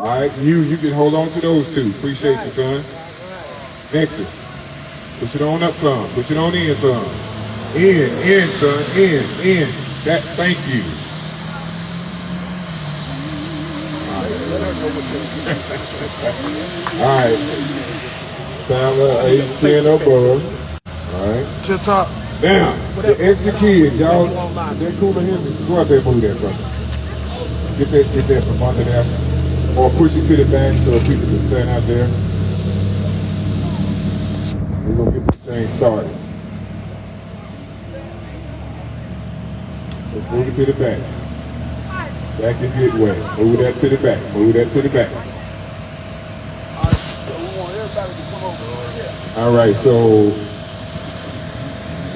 All right, you can hold on to those two. Appreciate you, son. Nexus. Push it on up some. Push it on in some. In, son. In. That. Thank you. All right. Sound 8-10 above. All right. To the top. Now, the extra kids, y'all, they're cool to him. Go out there and move that, brother. Get that from under there. Or push it to the back so people can stand out there. We're going to get this thing started. Let's move it to the back. Back and get wet. Move that to the back. Move that to the back. So we want everybody to come over. All right, so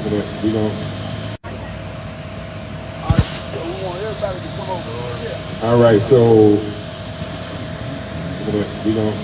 we're going to... So we want everybody to come over. All right, so we're going to...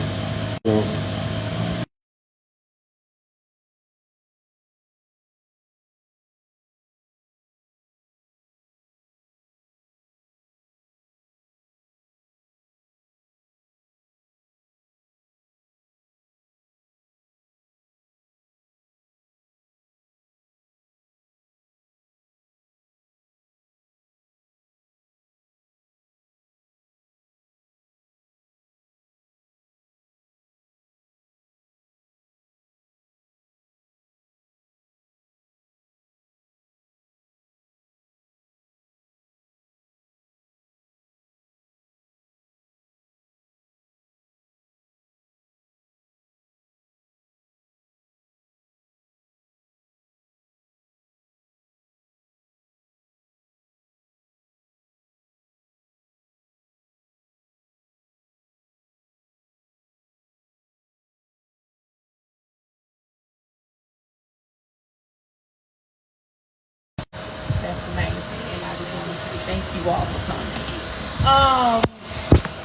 That's the main thing, and I just want to say thank you all for coming.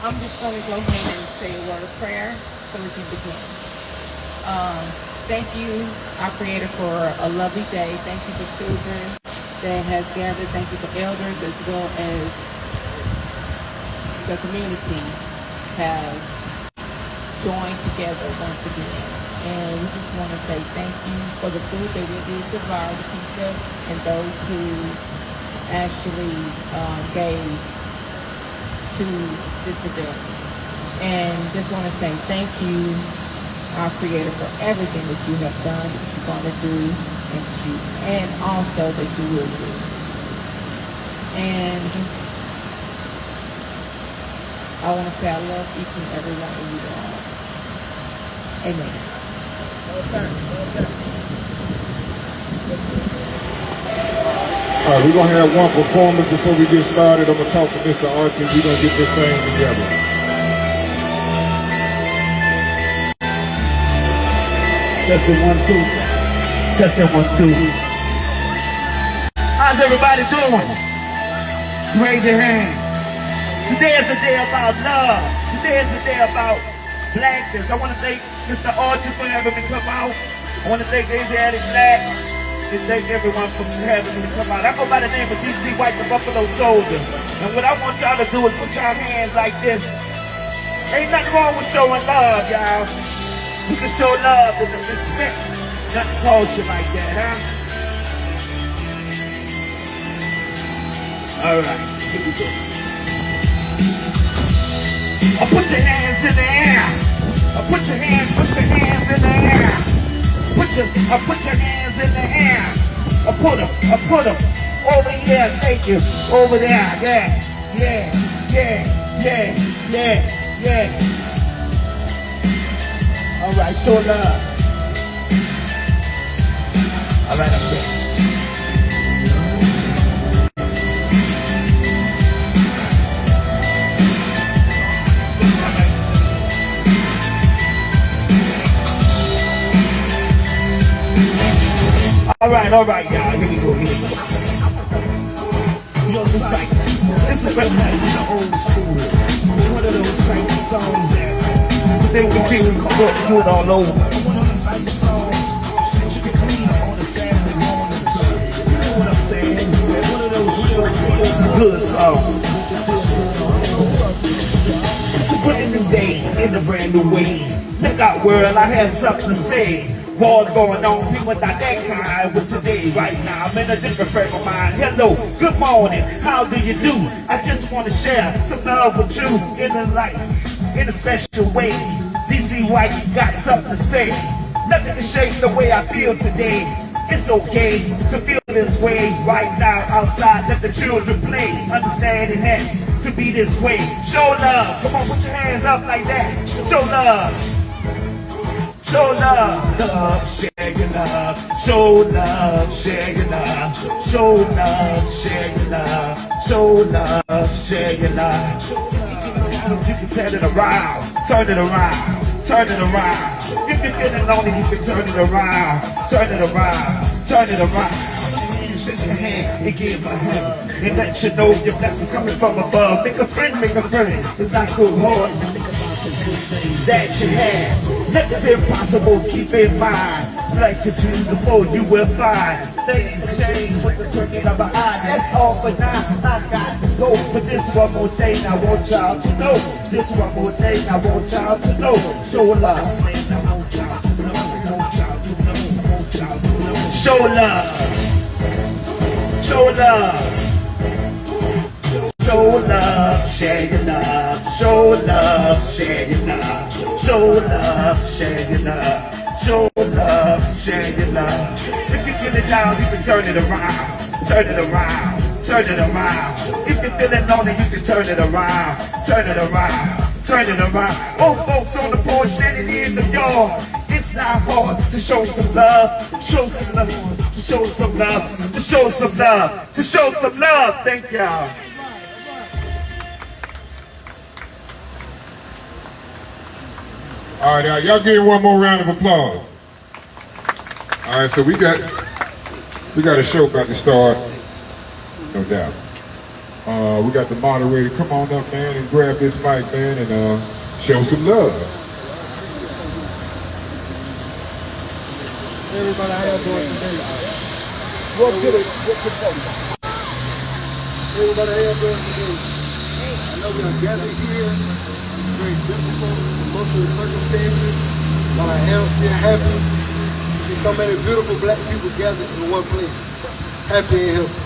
I'm just going to go ahead and say a word of prayer so we can begin. Thank you, our Creator, for a lovely day. Thank you for children that has gathered. Thank you for elders as well as the community have joined together once again. And we just want to say thank you for the food that we did provide, the pizza, and those who actually gave to this event. And just want to say thank you, our Creator, for everything that you have done, that you're going to do, and also that you will do. And I want to say I love each and every one of you all. Amen. All right, we're going to have one performance before we get started. I'm going to talk to Mr. Archie. We're going to get this thing together. Testing 1, 2. Testing 1, 2. How's everybody doing? Raise your hand. Today is a day about love. Today is a day about blackness. I want to thank Mr. Archie for having me come out. I want to thank Daisy Addie Black. And thank everyone for having me come out. I go by the name of DC White, the Buffalo Soldier. And what I want y'all to do is put your hands like this. Ain't nothing wrong with showing love, y'all. You can show love and respect. Nothing culture like that, huh? Alright, here we go. Put your hands in the air. Put your hands in the air. Put your hands in the air. Put them over here. Thank you. Over there. Yeah. All right, show love. All right, I'm good. All right, y'all. Here we go. This is the old school. One of those type of songs that they can do it all over. One of those type of songs you can clean up on a Saturday morning. You know what I'm saying? One of those real good songs. It's a brand new day. in a brand new way. Look out world, I have something to say. Wars going on, people not that kind with today. Right now, I'm in a different frame of mind. Hello, good morning, how do you do? I just want to share some love with you in a life, in a special way. DC White got something to say. Nothing can shake the way I feel today. It's okay to feel this way right now outside. Let the children play. Understand it has to be this way. Show love. Come on, put your hands up like that. Show love. Show love, love, share your love. Show love, share your love. Show love, share your love. Show love, share your love. You can turn it around, turn it around, turn it around. If you're feeling lonely, you can turn it around, turn it around, turn it around. Shake your hand and give a hand and let you know your blessings coming from above. Make a friend, it's not so hard to think about the good things that you have. Nothing's impossible, keep in mind. Life is beautiful, you will find. Things change with the turning of an eye. That's all for now, I got to go. But this one more thing I want y'all to know. This one more thing I want y'all to know. Show love, man, I want y'all to know. Want y'all to know, want y'all to know. Show love. Show love, show love, share your love, show love, share your love, show love, share your love, show love, share your love. If you feel it down, you can turn it around, turn it around, turn it around. If you're feeling lonely, you can turn it around, turn it around, turn it around. Old folks on the porch standing in the yard. It's not hard to show some love, show some love, to show some love, to show some love, to show some love. Thank y'all. All right, y'all give one more round of applause. All right, so we got a show about to start, no doubt. We got the moderator. Come on up, man, and grab this mic, man, and show some love. Everybody, how y'all doing today? What good is everybody, how y'all doing today? I know we are gathered here in very difficult, tumultuous circumstances, but I am still happy to see so many beautiful black people gathered in one place, happy and healthy.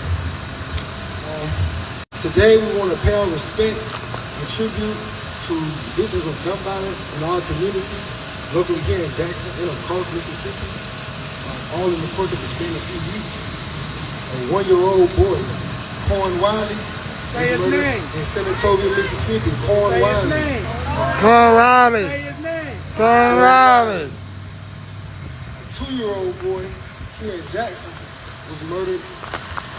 Today we want to pay our respect and tribute to victims of gun violence in our community, locally here in Jackson and across Mississippi. All in the course of the span of a few weeks. A 1-year-old boy, Corn Wiley, say his name. In Senatobia, Mississippi. Corn Wiley. Corn Wiley. Say his name. Corn Wiley. A 2-year-old boy here in Jackson was murdered.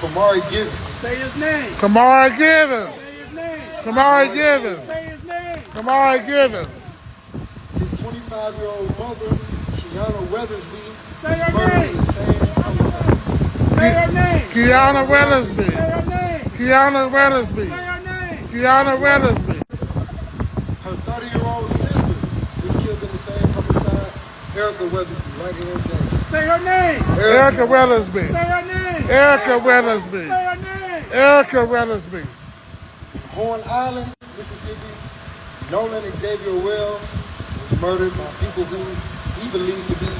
Kamari Givens. Say his name. Kamari Givens. Say his name. Kamari Givens. Say his name. Kamari Givens. His 25-year-old mother, Kiana Weathersby, say her name. Say her name. Kiana Weathersby. Say her name. Kiana Weathersby. Say her name. Kiana Weathersby. Her 30-year-old sister was killed in the same homicide. Erica Weathersby, right here in Jackson. Say her name. Erica Weathersby. Say her name. Erica Weathersby. Say her name. Erica Weathersby. In Horn Island, Mississippi, Nolan Xavier Wells was murdered by people who he believed to be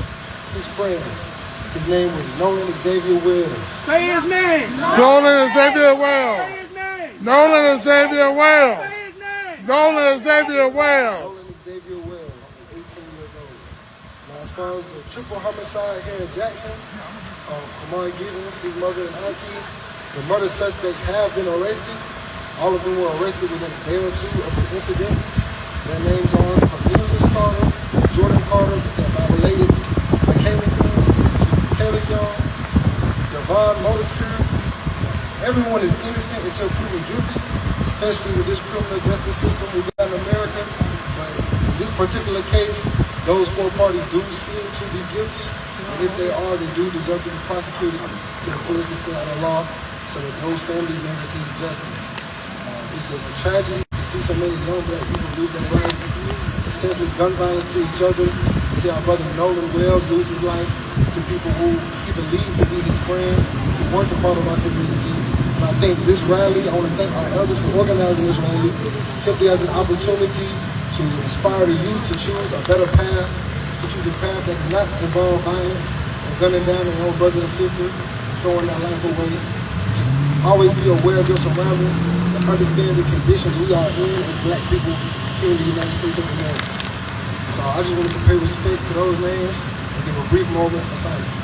his friends. His name was Nolan Xavier Wells. Say his name. Nolan Xavier Wells. Say his name. Nolan Xavier Wells. Say his name. Nolan Xavier Wells. Nolan Xavier Wells, only 18 years old. Now, as far as the triple homicide here in Jackson, Kamari Givens, his mother and auntie, the murder suspects have been arrested. All of them were arrested within a day or two of the incident. Their names are Cornelius Carter, Jordan Carter, that are related, Kelly Young, Devon Motorcure. Everyone is innocent until proven guilty, especially with this criminal justice system we got in America. But in this particular case, those 4 parties do seem to be guilty. And if they are, they do deserve to be prosecuted to the fullest extent of the law so that those families never receive justice. It's just a tragedy to see so many young black people lose their lives, senseless gun violence to each other, to see our brother Nolan Wells lose his life to people who he believed to be his friends, who weren't a part of our community. And I think this rally, I want to thank our elders for organizing this rally, simply as an opportunity to inspire the youth to choose a better path, to choose a path that does not involve violence and gunning down their own brother and sister, throwing their life away, to always be aware of your surroundings and understand the conditions we are in as black people here in the United States of America. So I just want to pay respects to those names and give a brief moment of silence.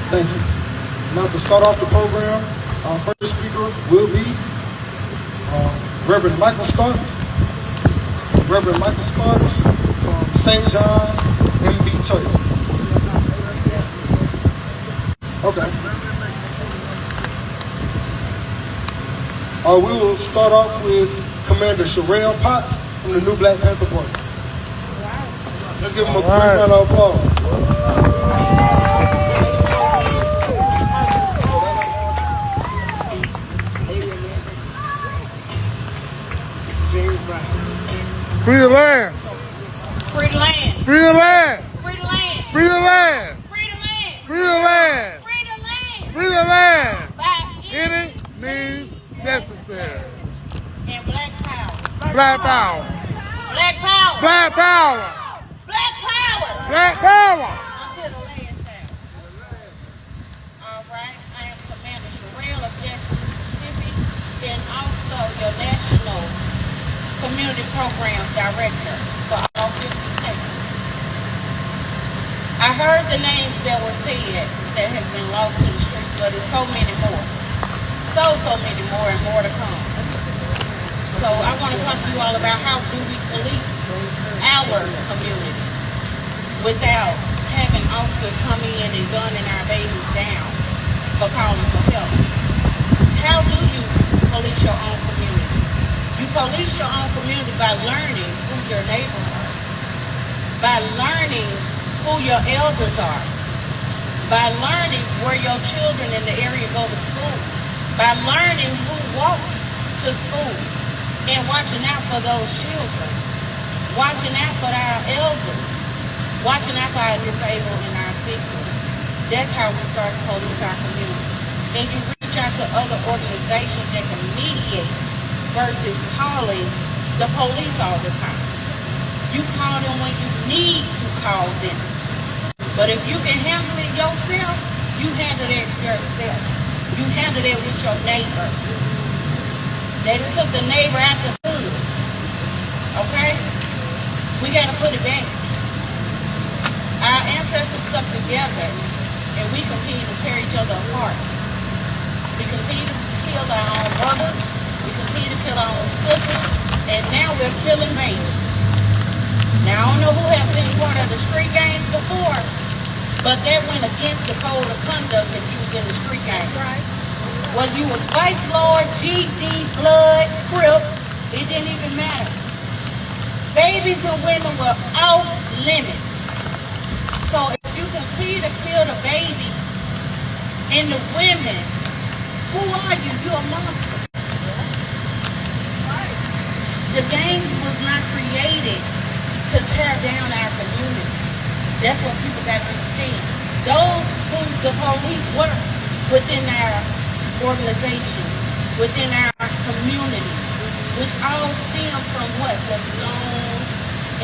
Thank you. Now to start off the program, our first speaker will be Reverend Michael Starks. Reverend Michael Starks from St. John MB Church. Okay. We will start off with Commander Sherelle Potts from the New Black Panther Party. Let's give him a quick round of applause. Free the land. Free the land. Free the land. Free the land. Free the land. Free the land. Free the land. Free the land. Free the land. By Any means necessary. and black power. Black power. Black power. Black power. Black power. Black power. Until the last time. All right. I am Commander Sherelle of Jackson, Mississippi, and also your National Community Programs Director for all 50 states. I heard the names that were said that has been lost to the streets, but there's so many more. So many more and more to come. So I want to talk to you all about how do we police our community without having officers come in and gunning our babies down for calling for help. How do you police your own community? You police your own community by learning who your neighbors are, by learning who your elders are, by learning where your children in the area go to school, by learning who walks to school, and watching out for those children, watching out for our elders, watching out for our disabled and our sick. That's how we start to police our community. And you reach out to other organizations that can mediate versus calling the police all the time. You call them when you need to call them. But if you can handle it yourself, you handle it yourself. You handle it with your neighbor. They done took the neighbor out the hood. Okay? We got to put it back. Our ancestors stuck together, and we continue to tear each other apart. We continue to kill our own brothers. We continue to kill our own sisters. And now we're killing babies. Now, I don't know who has been part of the street gangs before, but that went against the code of conduct if you was in the street gang. Right. Whether you was Vice Lord, GD, Blood, Crip, it didn't even matter. Babies and women were off limits. So if you continue to kill the babies and the women, who are you? You're a monster. Right. The gangs was not created to tear down our communities. That's what people got to understand. Those who the police work within our organizations, within our community, which all stem from what? The Stones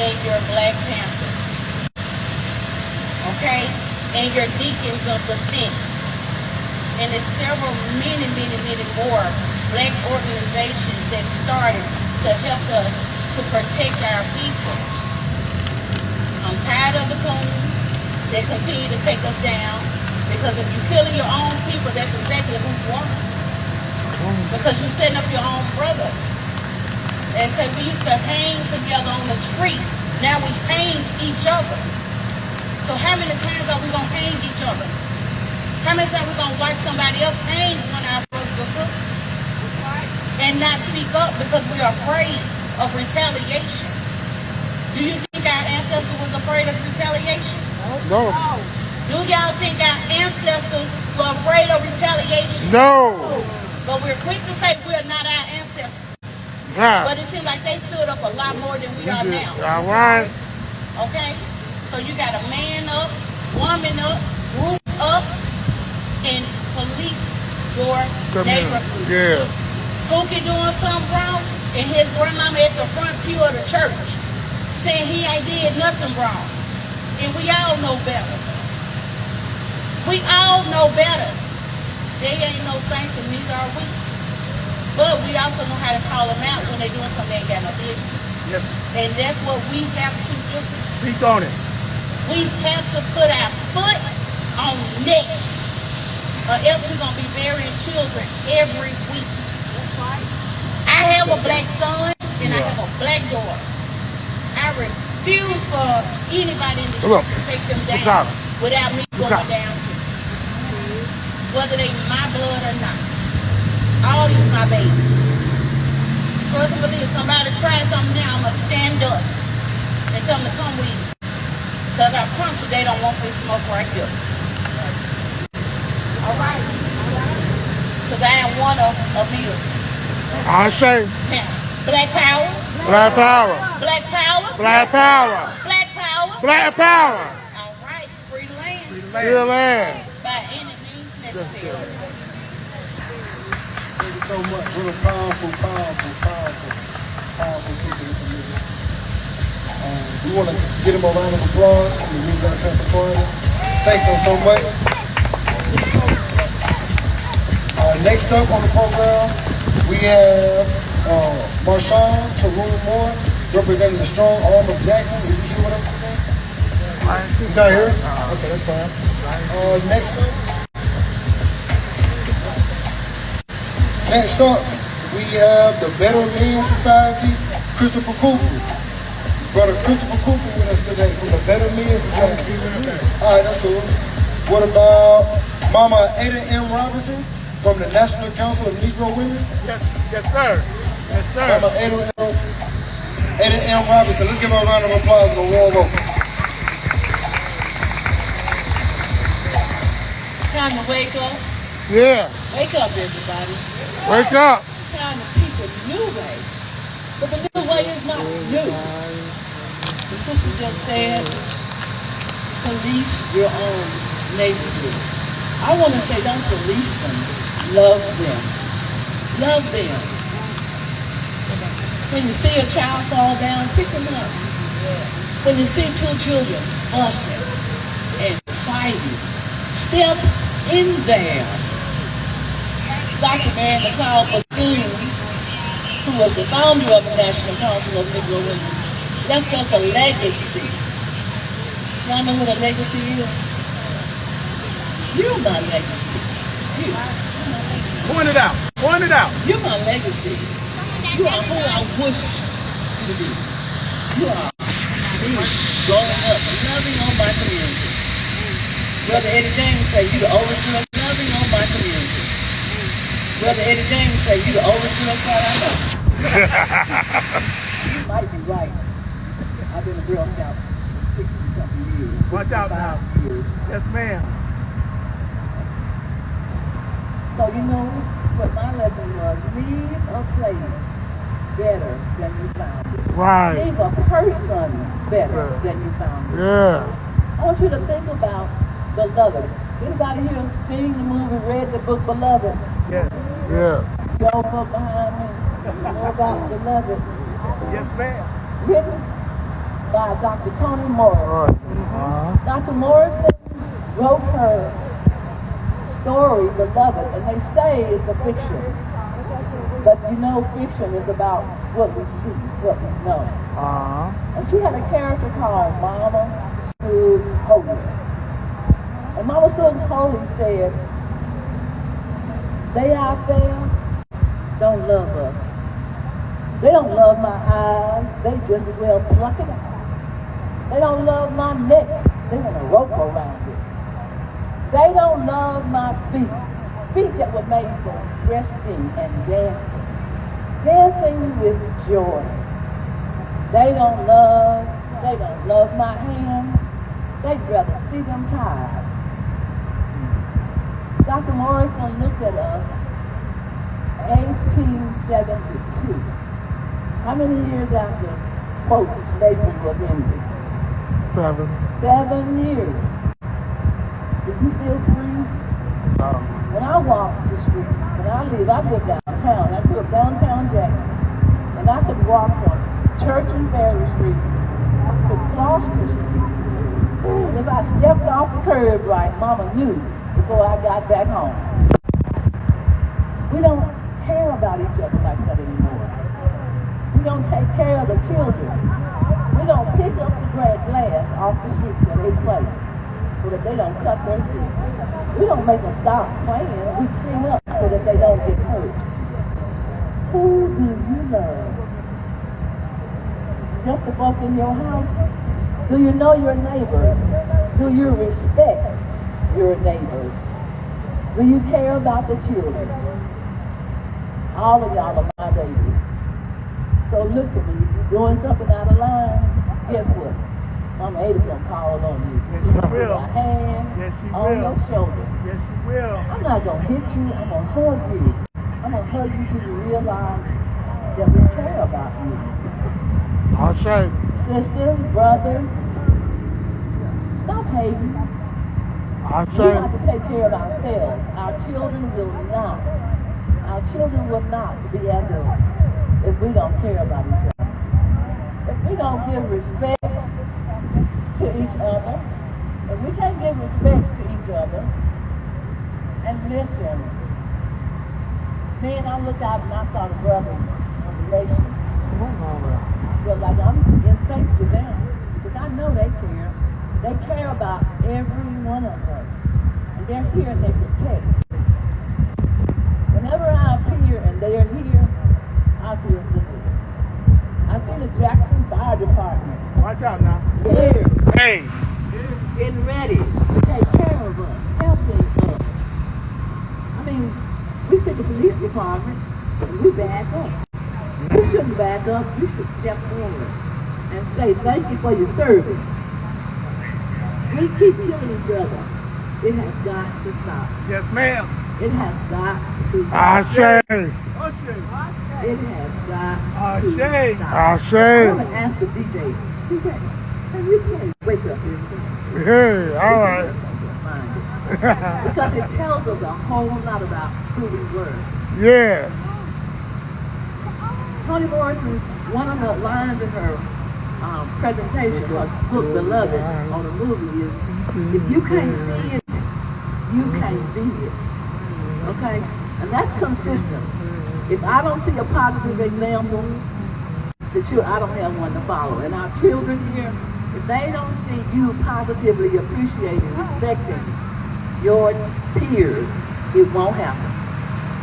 and your Black Panthers. Okay? And your Deacons of Defense. And there's several, many more black organizations that started to help us to protect our people. I'm tired of the coons that continue to take us down, because if you're killing your own people, that's exactly who you are. Because you're setting up your own brother. And so we used to hang together on the tree. Now we hang each other. So how many times are we going to hang each other? How many times are we going to watch somebody else hang one of our brothers or sisters? And not speak up because we're afraid of retaliation? Do you think our ancestors was afraid of retaliation? No. Do y'all think our ancestors were afraid of retaliation? No. But we're quick to say we're not our ancestors. Nah. But it seems like they stood up a lot more than we are now. All right. Okay? So you got to man up, woman up, group up, your neighborhood. Yeah. Pookie doing something wrong, and his grandmama at the front pew of the church saying he ain't did nothing wrong. And we all know better. We all know better. They ain't no saints and neither are we. But we also know how to call them out when they're doing something they ain't got no business. Yes. And that's what we have to do. Speak on it. We have to put our foot on necks, or else we're going to be burying children every week. I have a black son and I have a black daughter. I refuse for anybody in the street to take them down without me going down to them, whether they my blood or not. All these my babies. Trust me, if somebody try something now, I'm going to stand up and tell them to come with me. Because I promise you they don't want this smoke right here. All right? Because I am one of a million. I say. Now, black power. Black power. Black power. Black power. Black power. Black power. All right, free the land. Free the land. By any means necessary. Thank you so much. What a powerful piece of information. We want to give him a round of applause from the New Black Panther Florida. Thank them so much. Next up on the program, we have Marshawn Tarun Moore, representing the strong arm of Jackson. Is he here with us today? He's not here? Okay, that's fine. Next up, we have the Better Men Society, Christopher Cooper. Brother Christopher Cooper with us today from the Better Men Society. All right, that's cool. What about Mama Ada M. Robinson from the National Council of Negro Women? Yes, sir. Yes, sir. Mama Ada M. Robinson. Let's give her a round of applause and a warm welcome. Time to wake up. Yeah. Wake up, everybody. Wake up. It's time to teach a new way. But the new way is not new. The sister just said, police your own neighborhood. I want to say, don't police them. Love them. Love them. When you see a child fall down, pick them up. When you see two children fussing and fighting, step in there. Dr. Mary McLeod Bethune, who was the founder of the National Council of Negro Women, left us a legacy. Y'all know what a legacy is? You're my legacy. You're my legacy. Point it out. Point it out. You're my legacy. You are who I wish you to be. You are me growing up, loving on my community. Brother Eddie James said, you the oldest girl loving on my community. Brother Eddie James said, you the oldest Girl Scout I know. You might be right. I've been a Girl Scout for 60-something years. Watch out now. Years. Yes, ma'am. So you know what my lesson was? Leave a place better than you found it. Right. Leave a person better than you found it. Yeah. I want you to think about Beloved. Anybody here seen the movie, read the book Beloved? Yes. Yeah. Go up behind me. You know about Beloved. Yes, ma'am. Written by Dr. Toni Morrison. Dr. Morrison wrote her story, Beloved, and they say it's a fiction. But you know, fiction is about what we see, what we know. And she had a character called Mama Suggs Holy. And Mama Suggs Holy said, they out there don't love us. They don't love my eyes. They just as well pluck it out. They don't love my neck. They want a rope around it. They don't love my feet. Feet that were made for resting and dancing. Dancing with joy. They don't love my hands. They'd rather see them tied. Dr. Morrison looked at us 1872. How many years after, quote, slavery was ended? 7. 7 years. Did you feel free? When I walked the street, I live downtown. I grew up downtown Jackson. And I could walk from Church and Ferry Street to Gloucester Street. And if I stepped off the curb right, Mama knew before I got back home. We don't care about each other like that anymore. We don't take care of the children. We don't pick up the glass off the street where they play so that they don't cut their feet. We don't make them stop playing. We clean up so that they don't get hurt. Who do you love? Just the folk in your house? Do you know your neighbors? Do you respect your neighbors? Do you care about the children? All of y'all are my babies. So look at me. If you're doing something out of line, guess what? Mama Ada's gonna call on you. Yes, she will. Put my hand on your shoulder. Yes, she will. I'm not gonna hit you. I'm gonna hug you. I'm gonna hug you till you realize that we care about you. I'll say. Sisters, brothers, stop hating. I'll We say. have to take care of ourselves. Our children will not. Our children will not be adults if we don't care about each other. If we don't give respect to each other, if we can't give respect to each other, and listen, man, I look out and I saw the brothers on the nation. I feel like I'm in safe to them because I know they care. They care about every one of us, and they're here and they protect. Whenever I appear and they are here, I feel good. I see the Jackson Fire Department. Watch out now. Here, Hey. getting ready to take care of us, helping us. I mean, we see the police department and we back up. We shouldn't back up. We should step forward and say thank you for your service. We keep killing each other. It has got to stop. Yes, ma'am. It has got to I'll stop. say. It has got to Ashay. stop. I'll I say. want to ask the DJ, can you play Wake Up Everything? Hey, all right. Because it tells us a whole lot about who we were. Yes. Toni Morrison's, one of the lines in her presentation, her book, Beloved, on the movie is, if you can't see it, you can't be it. Okay? And that's consistent. If I don't see a positive example, I don't have one to follow. And our children here, if they don't see you positively appreciating, respecting your peers, it won't happen.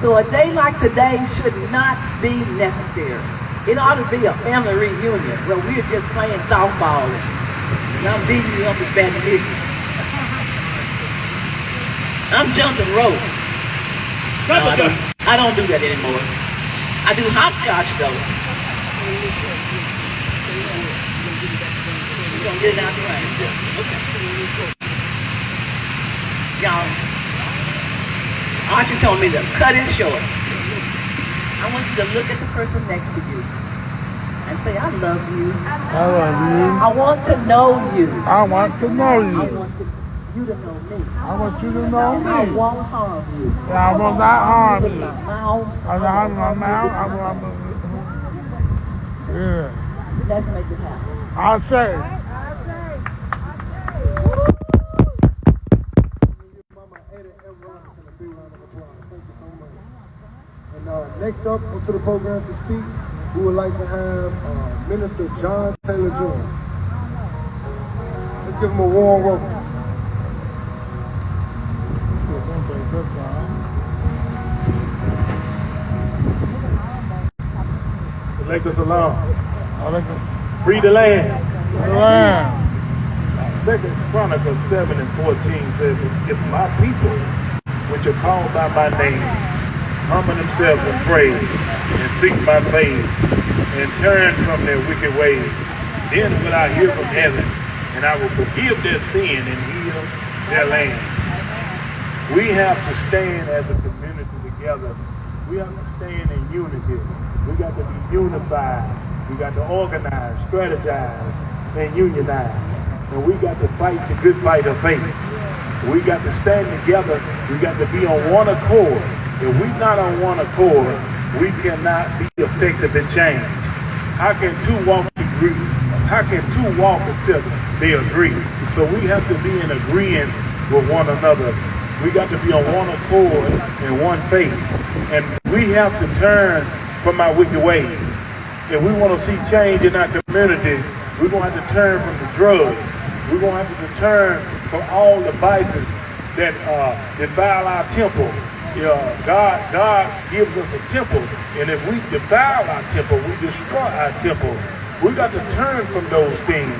So a day like today should not be necessary. It ought to be a family reunion where we're just playing softball and I'm beating you up with badminton. I'm jumping rope. No, I don't do that anymore. I do hopscotch though. You're gonna get it out the way. Okay. Y'all, Archie told me to cut it short. I want you to look at the person next to you and say, I love you. I love you. I want to know you. I want to know I you. want you to know me. I want you to know And I me. won't harm you. And I will not harm With you. my mouth. I will harm my mouth. I will. Yeah. Let's make it happen. I'll say. Mama Ada and Ron for the big round of applause. Thank you so much. And next up onto the program to speak, we would like to have Minister John Taylor Jr. Let's give him a warm welcome. Elect us alone. Free the land. Second Chronicles 7 and 14 says, if my people, which are called by my name, humble themselves and pray, and seek my face, and turn from their wicked ways, then will I hear from heaven, and I will forgive their sin and heal their land. We have to stand as a community together. We have to stand in unity. We got to be unified. We got to organize, strategize, and unionize. And we got to fight the good fight of faith. We got to stand together. We got to be on one accord If we're not on one accord, we cannot be effective in change. How can two walk agree? How can two walk except they agree? So we have to be in agreement with one another. We got to be on one accord and one faith. And we have to turn from our wicked ways. If we want to see change in our community, we're going to have to turn from the drugs. We're going to have to turn from all the vices that defile our temple. God gives us a temple, and if we defile our temple, we destroy our temple. We got to turn from those things.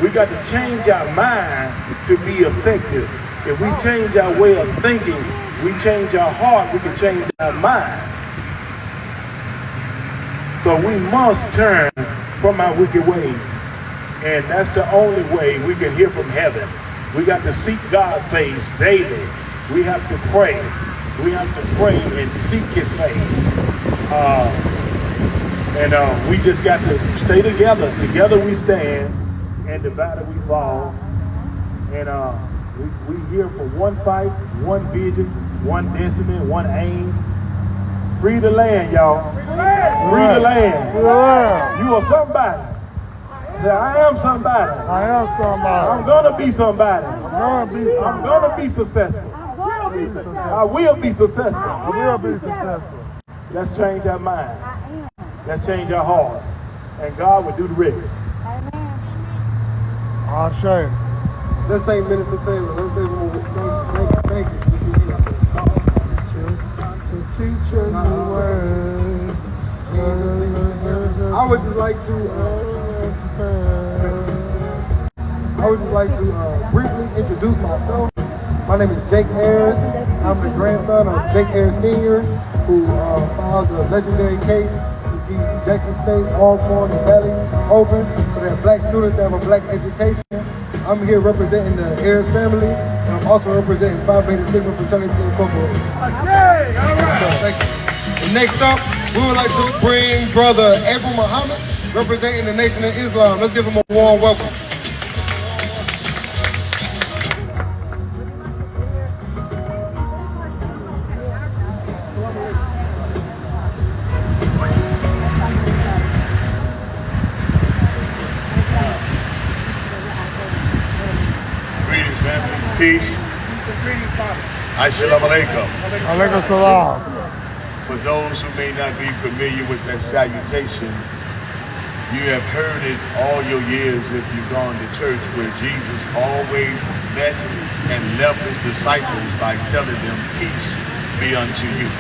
We got to change our mind to be effective. If we change our way of thinking, we change our heart, we can change our mind. So we must turn from our wicked ways. And that's the only way we can hear from heaven. We got to seek God's face daily. We have to pray. We have to pray and seek his face. We just got to stay together. Together we stand, and divided we fall. And we here for one fight, one vision, one destiny, one aim. Free the land, y'all. Free the land. Yeah. You are somebody. I am somebody. I am somebody. I'm gonna be somebody. I'm gonna be somebody. I'm gonna be successful. I will be successful. I will be successful. Let's change our mind. Let's change our hearts. And God will do the rest. I'll show you. Let's thank Minister Taylor. Let's thank you. To teach us the word. I would just like to briefly introduce myself. My name is Jake Ayers. I'm the grandson of Jake Ayers Sr., who filed the legendary case to keep Jackson State, Alcorn, and Valley open for their black students to have a black education. I'm here representing the Ayers family, and I'm also representing Phi Beta Sigma Fraternity Incorporated. Okay, all right. Thank you. And next up, we would like to bring Brother Abu Muhammad, representing the Nation of Islam. Let's give him a warm welcome. Greetings, family. Peace. Assalamu alaikum. Alaikum salam. For those who may not be familiar with that salutation, you have heard it all your years if you've gone to church, where Jesus always met and left his disciples by telling them, peace be unto you.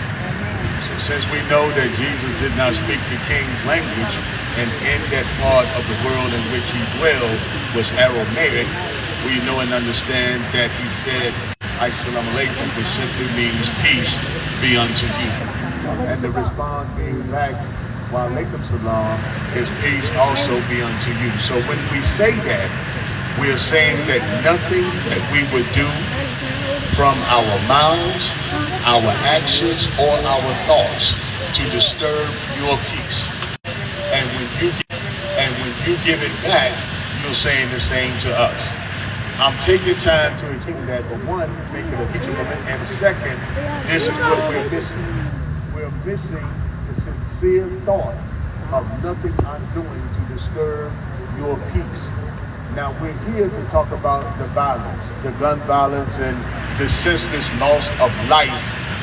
So since we know that Jesus did not speak the king's language, and in that part of the world in which he dwelled was Aramaic, we know and understand that he said, Assalamu alaikum, which simply means peace be unto you. And the response came back, wa alaikum salam, is peace also be unto you. So when we say that, we are saying that nothing that we would do from our mouths, our actions, or our thoughts to disturb your peace. And when you give it back, you're saying the same to us. I'm taking time to explain that, but one, make it a visual, and second, this is what we're missing. We're missing the sincere thought of nothing I'm doing to disturb your peace. Now we're here to talk about the violence, the gun violence, and the senseless loss of life,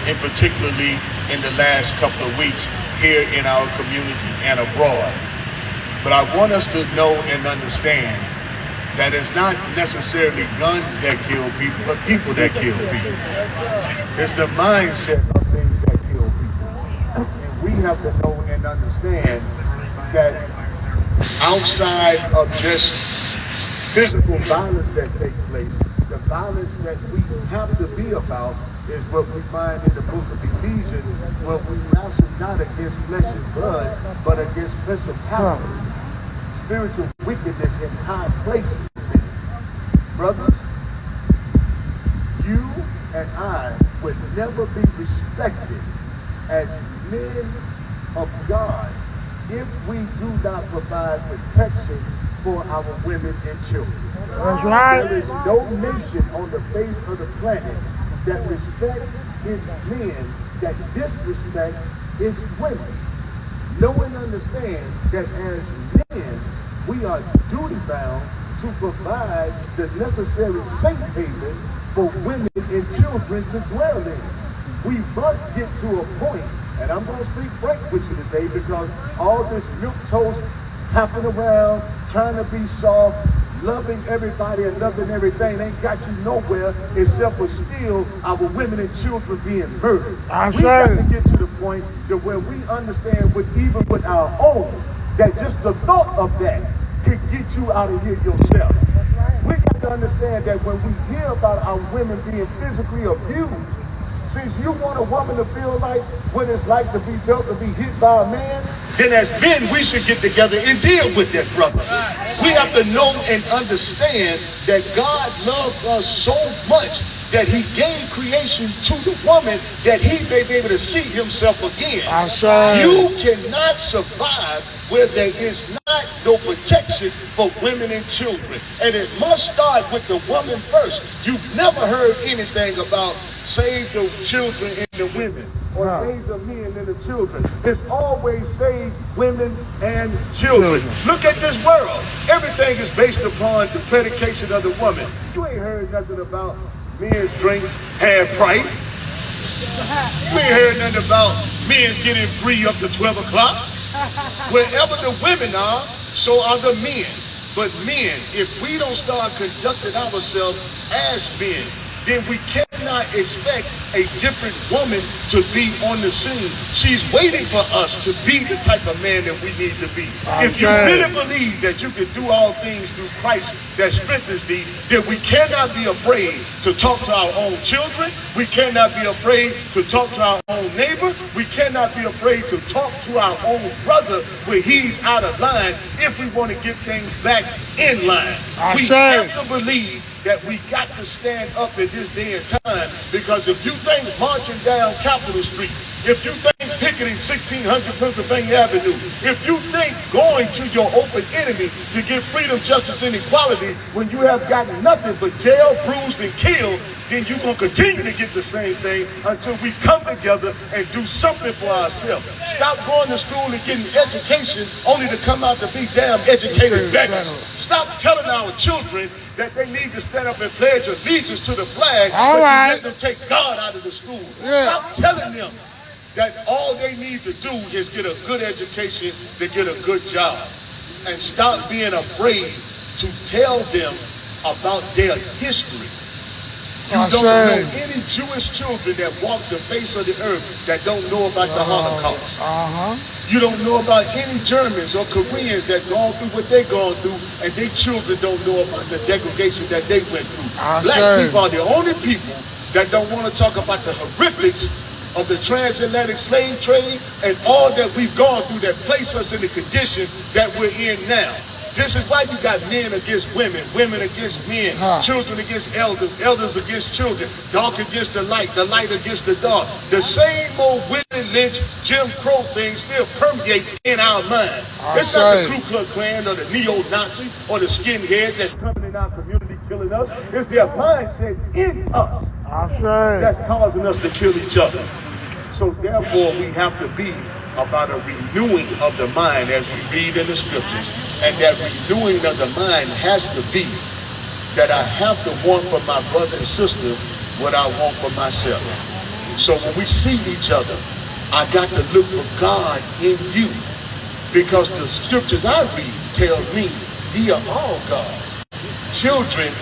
and particularly in the last couple of weeks here in our community and abroad. But I want us to know and understand that it's not necessarily guns that kill people, but people that kill people. It's the mindset of things that kill people. And we have to know and understand that outside of just physical violence that takes place, the violence that we have to be about is what we find in the book of Ephesians, where we wrestle not against flesh and blood, but against principalities, spiritual wickedness in high places. Brothers, you and I would never be respected as men of God if we do not provide protection for our women and children. That's right. There is no nation on the face of the planet that respects its men that disrespect is women. Know and understand that as men, we are duty-bound to provide the necessary safe haven for women and children to dwell in. We must get to a point, and I'm going to speak frank with you today, because all this milquetoast tapping around, trying to be soft, loving everybody and loving everything ain't got you nowhere except for still our women and children being murdered. We got to get to the point that where we understand, with even with our own, that just the thought of that could get you out of here yourself. We got to understand that when we hear about our women being physically abused, since you want a woman to feel like what it's like to be felt to be hit by a man, then as men we should get together and deal with that, brother. We have to know and understand that God loved us so much that he gave creation to the woman that he may be able to see himself again. You cannot survive where there is not no protection for women and children. And it must start with the woman first. You've never heard anything about save the children and the women, or save the men and the children. It's always save women and children. Look at this world. Everything is based upon the predication of the woman. You ain't heard nothing about men's drinks half price. You ain't heard nothing about men's getting free up to 12 o'clock. Wherever the women are, so are the men. But men, if we don't start conducting ourselves as men, then we cannot expect a different woman to be on the scene. She's waiting for us to be the type of man that we need to be. If you really believe that you can do all things through Christ that strengthens thee, then we cannot be afraid to talk to our own children. We cannot be afraid to talk to our own neighbor. We cannot be afraid to talk to our own brother where he's out of line, if we want to get things back in line. We have to believe that we got to stand up in this day and time, because if you think marching down Capitol Street, if you think picketing 1600 Pennsylvania Avenue, if you think going to your open enemy to get freedom, justice, and equality when you have gotten nothing but jail, bruised, and killed, then you're going to continue to get the same thing until we come together and do something for ourselves. Stop going to school and getting education only to come out to be damn educated beggars. Stop telling our children that they need to stand up and pledge allegiance to the flag, but you let them take God out of the school. Stop telling them that all they need to do is get a good education to get a good job. And stop being afraid to tell them about their history. You don't know any Jewish children that walk the face of the earth that don't know about the Holocaust. You don't know about any Germans or Koreans that gone through what they gone through, and their children don't know about the degradation that they went through. Black people are the only people that don't want to talk about the horrifics of the transatlantic slave trade and all that we've gone through that place us in the condition that we're in now. This is why you got men against women, women against men, children against elders, elders against children, dark against the light against the dark. The same old Willie Lynch, Jim Crow thing still permeate in our mind. It's not the Ku Klux Klan or the neo-Nazi or the skinhead that's coming in our community killing us. It's their mindset in us that's causing us to kill each other. So therefore, we have to be about a renewing of the mind as we read in the scriptures. And that renewing of the mind has to be that I have to want for my brother and sister what I want for myself. So when we see each other, I got to look for God in you, because the scriptures I read tell me ye are all gods, children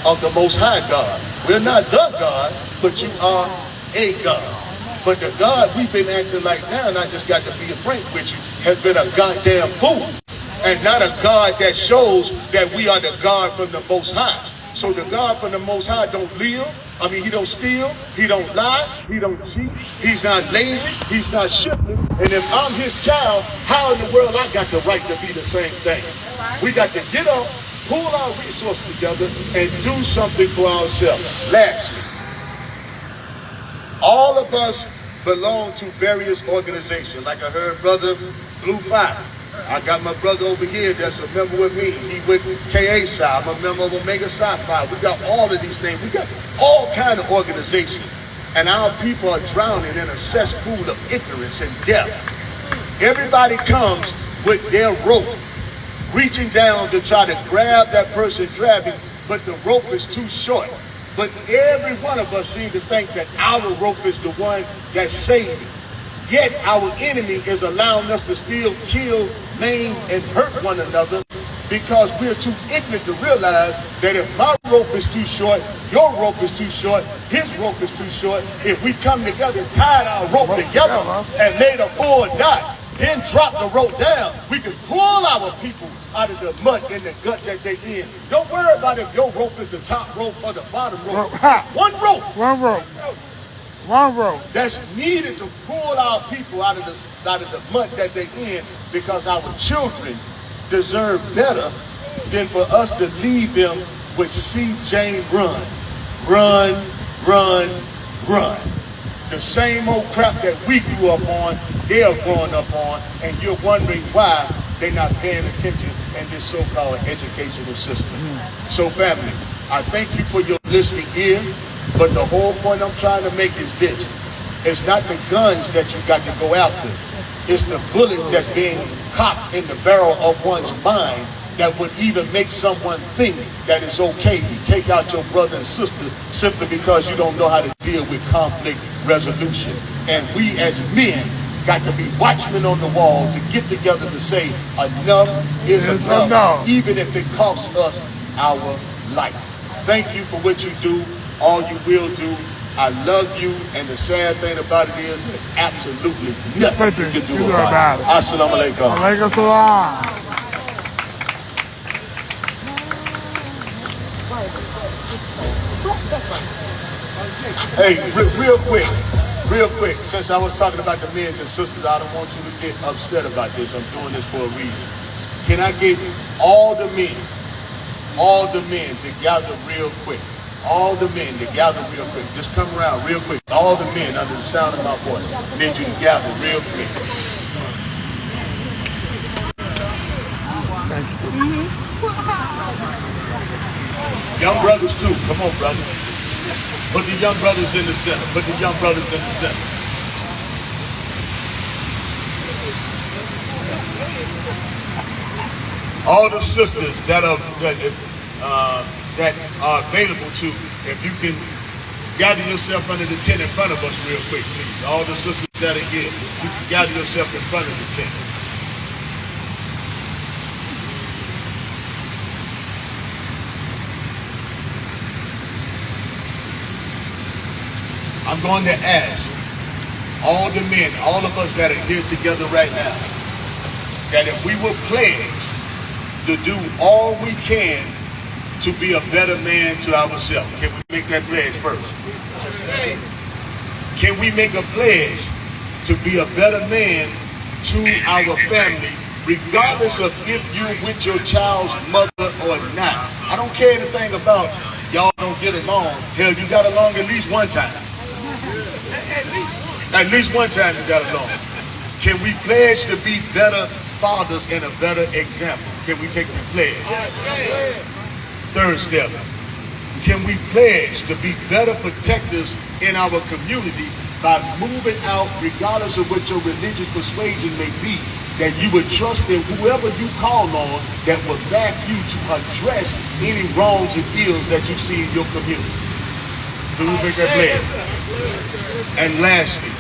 of the Most High God. We're not the God, but you are a God. But the God we've been acting like now, and I just got to be frank with you, has been a goddamn fool. And not a God that shows that we are the God from the Most High. So the God from the Most High don't live. I mean, he don't steal. He don't lie. He don't cheat. He's not lazy. He's not shifting. And if I'm his child, how in the world I got the right to be the same thing? We got to get up, pull our resources together, and do something for ourselves. Lastly, all of us belong to various organizations. Like I heard Brother Blue Fire. I got my brother over here that's a member with me. He with KA Psi. I'm a member of Omega Psi Phi. We got all of these things. We got all kind of organizations. and our people are drowning in a cesspool of ignorance and death. Everybody comes with their rope, reaching down to try to grab that person driving, but the rope is too short. But every one of us seem to think that our rope is the one that's saving. Yet our enemy is allowing us to still kill, maim, and hurt one another because we're too ignorant to realize that if my rope is too short, your rope is too short, his rope is too short, if we come together and tie our rope together and made a full knot, then drop the rope down, we can pull our people out of the mud and the gut that they in. Don't worry about if your rope is the top rope or the bottom rope. One rope. One rope. One rope. That's needed to pull our people out of the mud that they in, because our children deserve better than for us to leave them with see Jane run. Run, run, run. The same old crap that we grew up on, they're growing up on, and you're wondering why they're not paying attention in this so-called educational system. So family, I thank you for your listening ear, but the whole point I'm trying to make is this. It's not the guns that you got to go after. It's the bullet that's being cocked in the barrel of one's mind that would even make someone think that it's okay to take out your brother and sister simply because you don't know how to deal with conflict resolution. And we as men got to be watchmen on the wall to get together to say enough is enough, even if it costs us our life. Thank you for what you do, all you will do. I love you, and the sad thing about it is there's absolutely nothing you can do about it. Assalamu alaikum. Alaikum salam. Hey, real quick, since I was talking about the men and sisters, I don't want you to get upset about this. I'm doing this for a reason. Can I get all the men to gather real quick? All the men to gather real quick. Just come around real quick. All the men under the sound of my voice. I need you to gather real quick. Young brothers too. Come on, brother. Put the young brothers in the center. Put the young brothers in the center. All the sisters that are available to, if you can gather yourself under the tent in front of us real quick, please. All the sisters that are here, you can gather yourself in front of the tent. I'm going to ask all the men, all of us that are here together right now, that if we will pledge to do all we can to be a better man to ourselves. Can we make that pledge first? Can we make a pledge to be a better man to our families, regardless of if you're with your child's mother or not? I don't care anything about y'all don't get along. Hell, you got along at least one time. At least one time you got along. Can we pledge to be better fathers and a better example? Can we take the pledge? Third step, can we pledge to be better protectors in our community by moving out, regardless of what your religious persuasion may be, that you would trust in whoever you call on that will back you to address any wrongs and ills that you see in your community? Do we make that pledge? And lastly,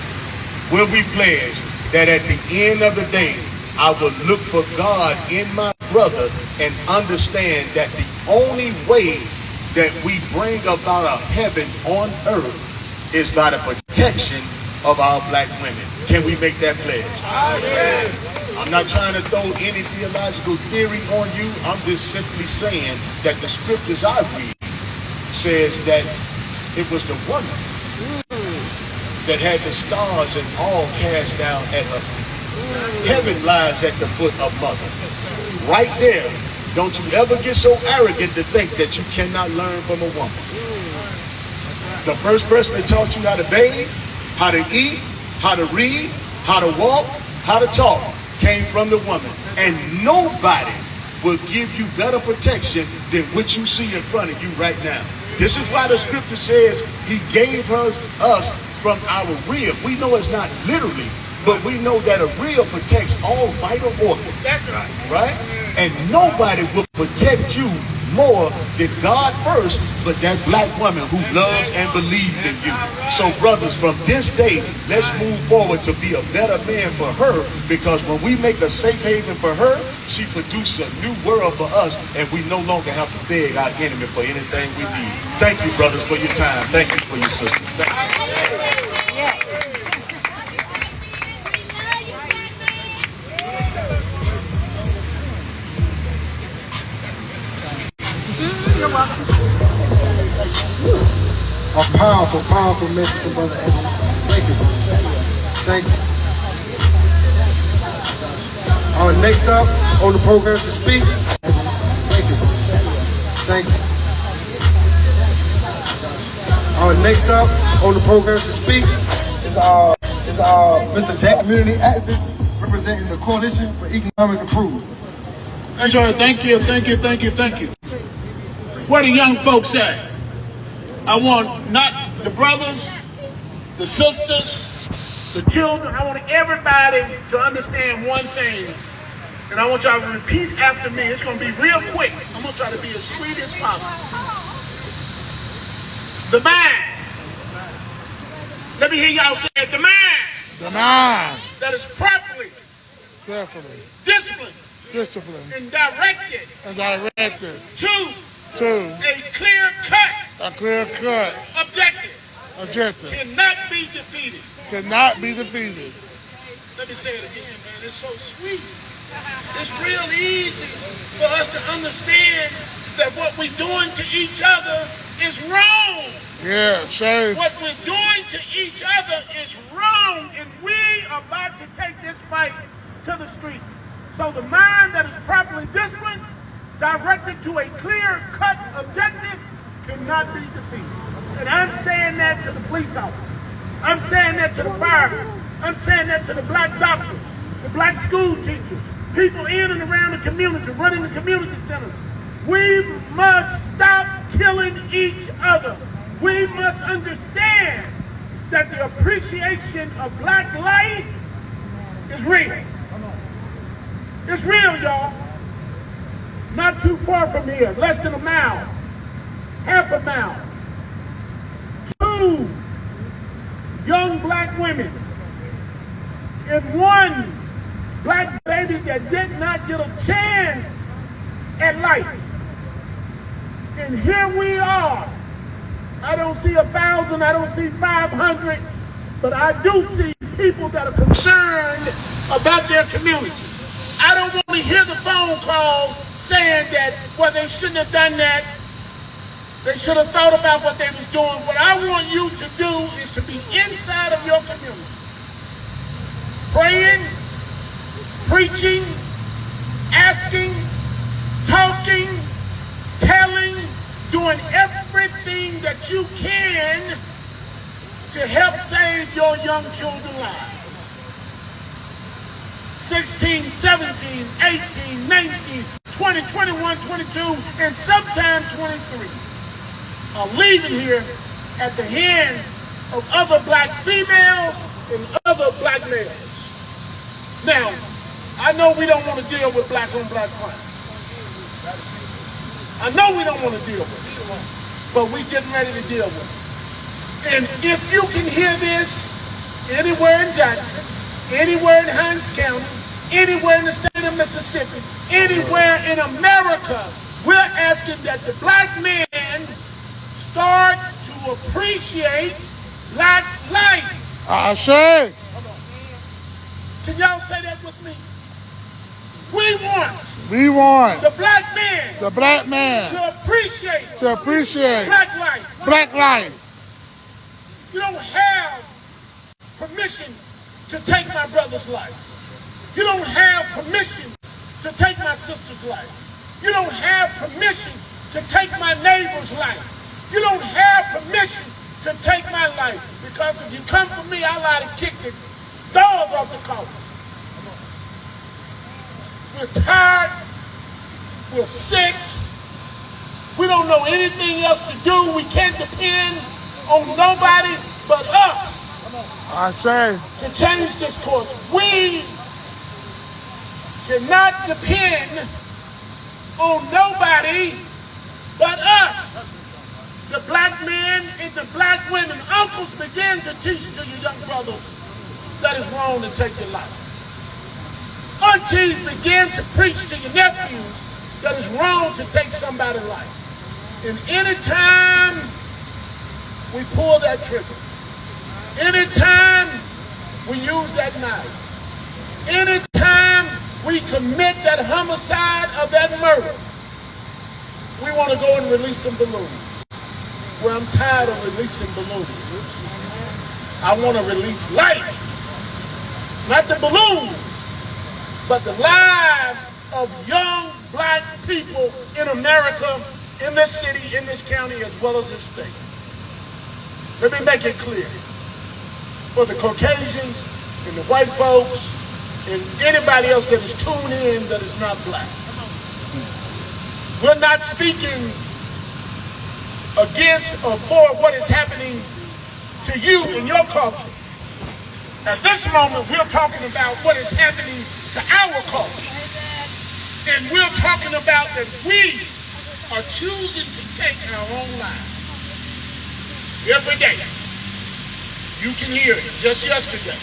will we pledge that at the end of the day, I will look for God in my brother and understand that the only way that we bring about a heaven on earth is by the protection of our black women? Can we make that pledge? Amen. I'm not trying to throw any theological theory on you. I'm just simply saying that the scriptures I read says that it was the woman that had the stars and all cast down at her feet. Heaven lies at the foot of mother. Right there. Don't you ever get so arrogant to think that you cannot learn from a woman. The first person that taught you how to bathe, how to eat, how to read, how to walk, how to talk came from the woman. And nobody will give you better protection than what you see in front of you right now. This is why the scripture says he gave us from our rib. We know it's not literally, but we know that a rib protects all vital organs. That's right. Right? And nobody will protect you more than God first, but that black woman who loves and believes in you. So brothers, from this day, let's move forward to be a better man for her, because when we make a safe haven for her, she produces a new world for us, and we no longer have to beg our enemy for anything we need. Thank you, brothers, for your time. Thank you for your sisters. Thank you. A powerful, powerful message from Brother Anthony. Thank you, brother. Thank you. Next up on the program to speak. Thank you, brother. Thank you. Next up on the program to speak is Mr. Jack, community activist representing the Coalition for Economic Improvement. That's right. Thank you, thank you, thank you, thank you. Where the young folks at? I want not the brothers, the sisters, the children. I want everybody to understand one thing, and I want y'all to repeat after me. It's going to be real quick. I'm going to try to be as sweet as possible. The mind. Let me hear y'all say it. The mind. The mind. That is properly disciplined. And directed. To a clear-cut objective cannot be defeated. Let me say it again, man. It's so sweet. It's real easy for us to understand that what we're doing to each other is wrong. Yeah, sure. What we're doing to each other is wrong, and we are about to take this fight to the street. So the mind that is properly disciplined, directed to a clear-cut objective, cannot be defeated. And I'm saying that to the police officers. I'm saying that to the firemen. I'm saying that to the black doctors, the black school teachers, people in and around the community, running the community centers. We must stop killing each other. We must understand that the appreciation of black life is real. It's real, y'all. Not too far from here, less than a mile, half a mile. 2 young black women and 1 black baby that did not get a chance at life. And here we are. I don't see 1,000, I don't see 500, but I do see people that are concerned about their community. I don't want to hear the phone calls saying that, well, they shouldn't have done that. They should have thought about what they was doing. What I want you to do is to be inside of your community. Praying, preaching, asking, talking, telling, doing everything that you can to help save your young children's lives. 16, 17, 18, 19, 20, 21, 22, and sometime 23 are leaving here at the hands of other black females and other black males. Now, I know we don't want to deal with black on black crime. I know we don't want to deal with it, but we're getting ready to deal with it. And if you can hear this anywhere in Jackson, anywhere in Hinds County, anywhere in the state of Mississippi, anywhere in America, we're asking that the black man start to appreciate black life. I say. Can y'all say that with me? We want the black man to appreciate black life. You don't have permission to take my brother's life. You don't have permission to take my sister's life. You don't have permission to take my neighbor's life. You don't have permission to take my life, because if you come for me, I'll lie to kick the doors off the coffin. We're tired. We're sick. We don't know anything else to do. We can't depend on nobody but us to change this course. We cannot depend on nobody but us. The black men and the black women, uncles, begin to teach to your young brothers that it's wrong to take your life. Aunties begin to preach to your nephews that it's wrong to take somebody's life. And anytime we pull that trigger, anytime we use that knife, anytime we commit that homicide of that murder, we want to go and release some balloons. Well, I'm tired of releasing balloons. I want to release life. Not the balloons, but the lives of young black people in America, in this city, in this county, as well as this state. Let me make it clear. For the Caucasians and the white folks and anybody else that is tuned in that is not black. We're not speaking against or for what is happening to you in your culture. At this moment, we're talking about what is happening to our culture. And we're talking about that we are choosing to take our own lives. Every day. You can hear it. Just yesterday.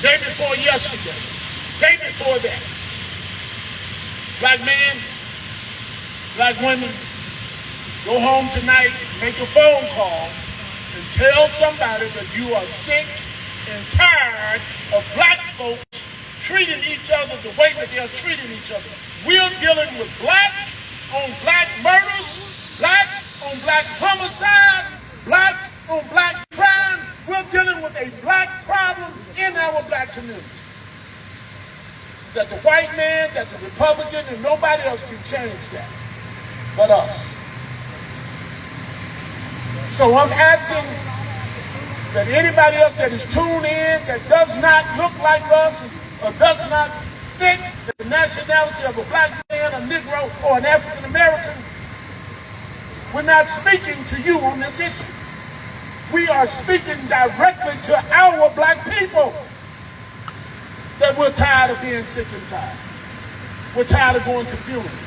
Day before yesterday. Day before that. Black men, black women, go home tonight, make a phone call, and tell somebody that you are sick and tired of black folks treating each other the way that they're treating each other. We're dealing with black on black murders, black on black homicide, black on black crime. We're dealing with a black problem in our black community. That the white man, that the Republican, and nobody else can change that but us. So I'm asking that anybody else that is tuned in that does not look like us or does not fit the nationality of a black man, a Negro, or an African American, we're not speaking to you on this issue. We are speaking directly to our black people that we're tired of being sick and tired. We're tired of going to funerals.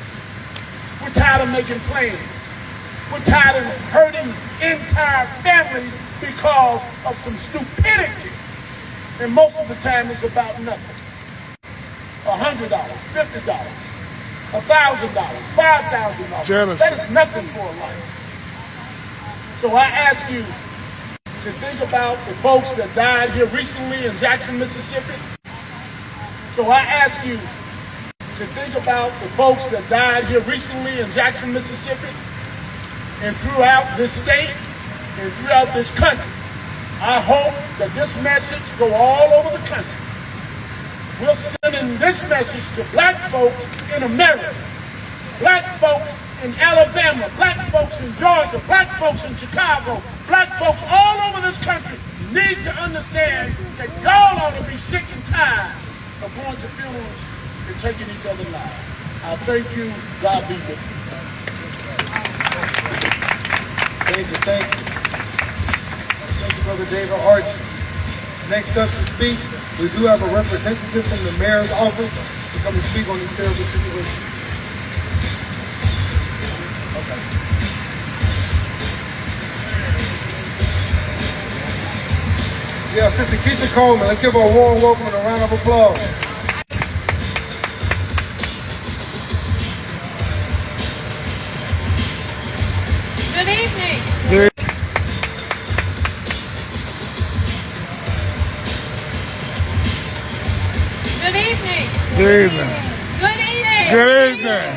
We're tired of making plans. We're tired of hurting entire families because of some stupidity. And most of the time it's about nothing. $100, $50, $1,000, $5,000. Jealousy. That is nothing for a life. So I ask you to think about the folks that died here recently in Jackson, Mississippi. So I ask you to think about the folks that died here recently in Jackson, Mississippi, and throughout this state and throughout this country. I hope that this message go all over the country. We're sending this message to black folks in America, black folks in Alabama, black folks in Georgia, black folks in Chicago, black folks all over this country need to understand that y'all ought to be sick and tired of going to funerals and taking each other's lives. I thank you. God be with you. Thank you, thank you. Thank you, Brother David Archie. Next up to speak, we do have a representative from the mayor's office to come and speak on this terrible situation. Okay. Yeah, Sister Keisha Coleman, let's give her a warm welcome and a round of applause. Good evening. Good. Good evening. Good evening. Good evening. Good evening.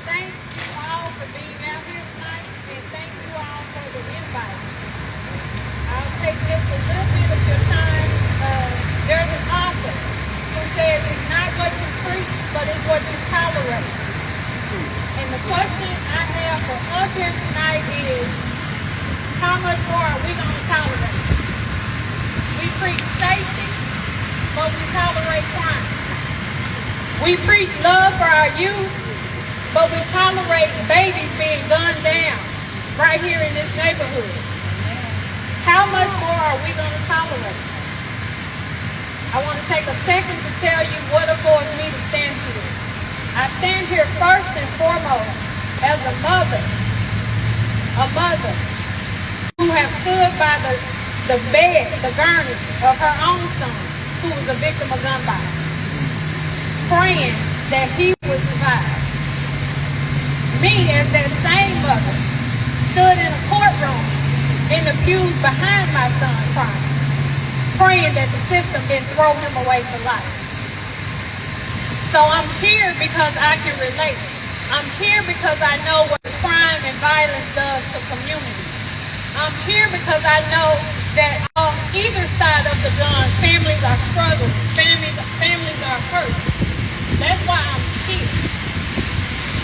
Thank you all for being out here tonight, and thank you all for the invite. I'll take just a little bit of your time. There's an author who says it's not what you preach, but it's what you tolerate. And the question I have for us here tonight is, how much more are we going to tolerate? We preach safety, but we tolerate crime. We preach love for our youth, but we tolerate babies being gunned down right here in this neighborhood. How much more are we going to tolerate? I want to take a second to tell you what affords me to stand here. I stand here first and foremost as a mother who has stood by the bed, the gurney of her own son, who was a victim of gun violence, praying that he would survive. Me, as that same mother, stood in a courtroom in the pews behind my son crying, praying that the system didn't throw him away for life. So I'm here because I can relate. I'm here because I know what crime and violence does to communities. I'm here because I know that on either side of the gun, families are struggling, families are hurt. That's why I'm here.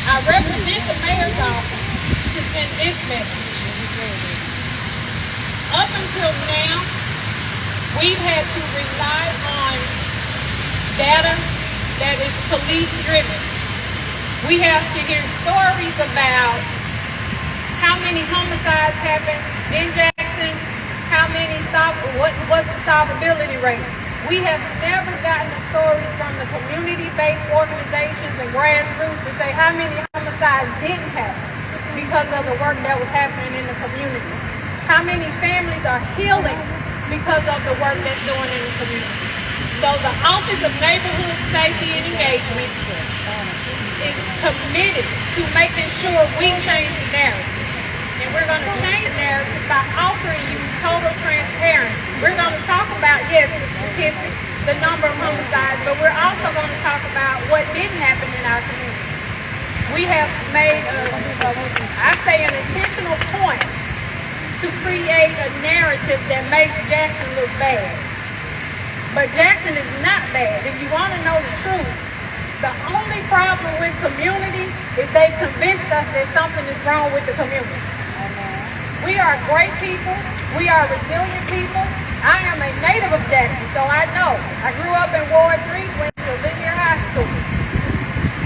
I represent the mayor's office to send this message. Up until now, we've had to rely on data that is police-driven. We have to hear stories about how many homicides happened in Jackson, what's the solvability rate. We have never gotten the stories from the community-based organizations and grassroots to say how many homicides didn't happen because of the work that was happening in the community. How many families are healing because of the work that's doing in the community. So the Office of Neighborhood Safety and Engagement is committed to making sure we change the narrative. And we're going to change the narrative by offering you total transparency. We're going to talk about, yes, the statistics, the number of homicides, but we're also going to talk about what didn't happen in our community. We have made, an intentional point to create a narrative that makes Jackson look bad. But Jackson is not bad. If you want to know the truth, the only problem with community is they've convinced us that something is wrong with the community. We are great people. We are resilient people. I am a native of Jackson, so I know. I grew up in Ward 3, went to Linear High School.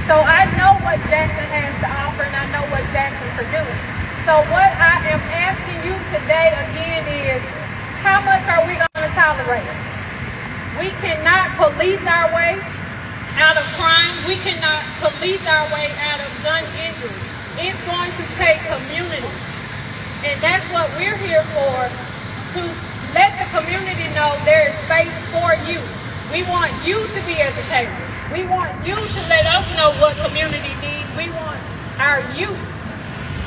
So I know what Jackson has to offer, and I know what Jackson produces. So what I am asking you today again is, how much are we going to tolerate? We cannot police our way out of crime. We cannot police our way out of gun injury. It's going to take community. And that's what we're here for, to let the community know there is space for you. We want you to be at the table. We want you to let us know what community needs. We want our youth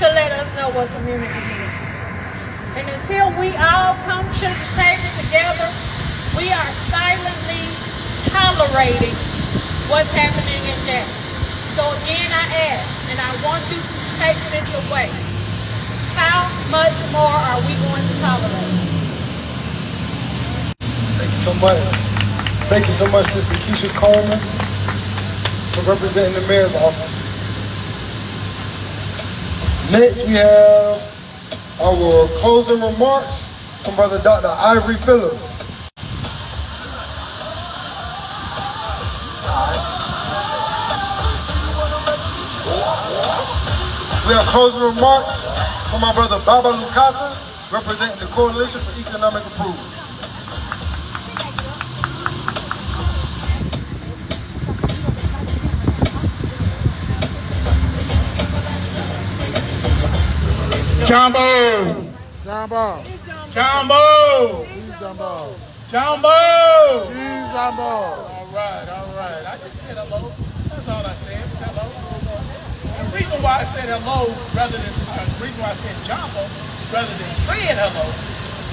to let us know what community needs. And until we all come to the table together, we are silently tolerating what's happening in Jackson. So again, I ask, and I want you to take this away. How much more are we going to tolerate? Thank you so much. Thank you so much, Sister Keisha Coleman, for representing the mayor's office. Next, we have our closing remarks from Brother Dr. Ivory Phillips. We have closing remarks from my brother Baba Lukata, representing the Coalition for Economic Approval. Jumbo! Jumbo. Jumbo! Cheese jumbo. Jumbo! Cheese jumbo. All right. I just said hello. That's all I said. Hello. The reason why I said hello rather than the reason why I said Jumbo rather than saying hello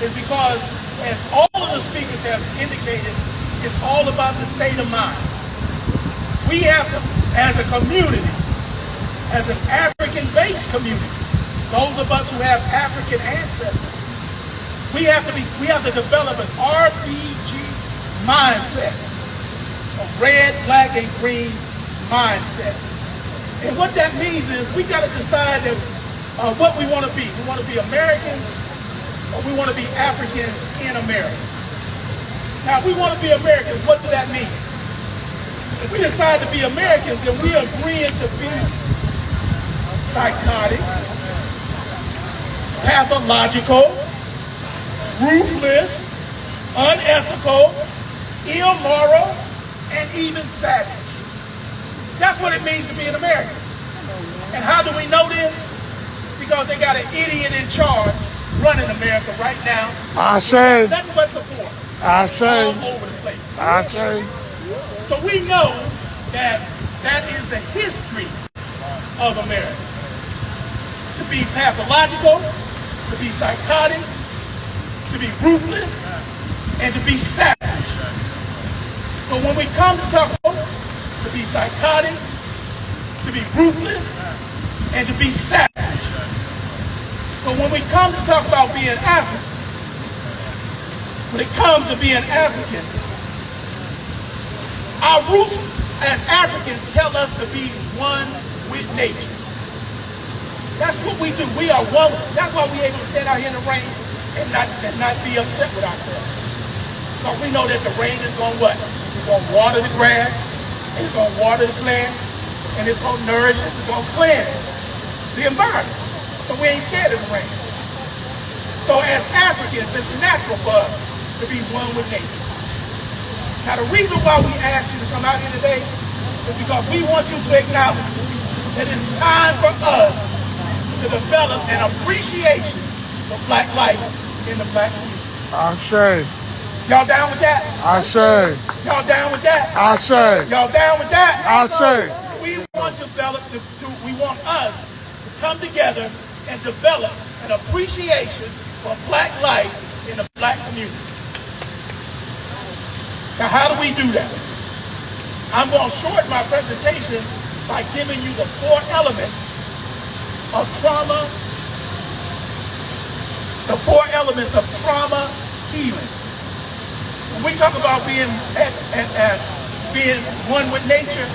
is because, as all of the speakers have indicated, it's all about the state of mind. We have to, as a community, as an African-based community, those of us who have African ancestors, we have to develop an RPG mindset, a red, black, and green mindset. And what that means is we got to decide that what we want to be. We want to be Americans, or we want to be Africans in America. Now, if we want to be Americans, what does that mean? If we decide to be Americans, then we are agreeing to be psychotic, pathological, ruthless, unethical, immoral, and even savage. That's what it means to be an American. And how do we know this? Because they got an idiot in charge running America right now. I say. Nothing but support. I say. All over the place. I say. So we know that that is the history of America. To be pathological, to be psychotic, to be ruthless, and to be savage. But when we come to talk about to be psychotic, to be ruthless, and to be savage. But when we come to talk about being African, when it comes to being African, our roots as Africans tell us to be one with nature. That's what we do. We are one. That's why we're able to stand out here in the rain and not be upset with ourselves. Because we know that the rain is going to what? It's going to water the grass, it's going to water the plants, and it's going to nourish us, it's going to cleanse the environment. So we ain't scared of the rain. So as Africans, it's natural for us to be one with nature. Now the reason why we asked you to come out here today is because we want you to acknowledge that it's time for us to develop an appreciation for black life in the black community. I say. Y'all down with that? I say. Y'all down with that? I say. Y'all down with that? I say. We want to develop, we want us to come together and develop an appreciation for black life in the black community. Now, how do we do that? I'm going to shorten my presentation by giving you the 4 elements of trauma, the 4 elements of trauma healing. When we talk about being being one with nature,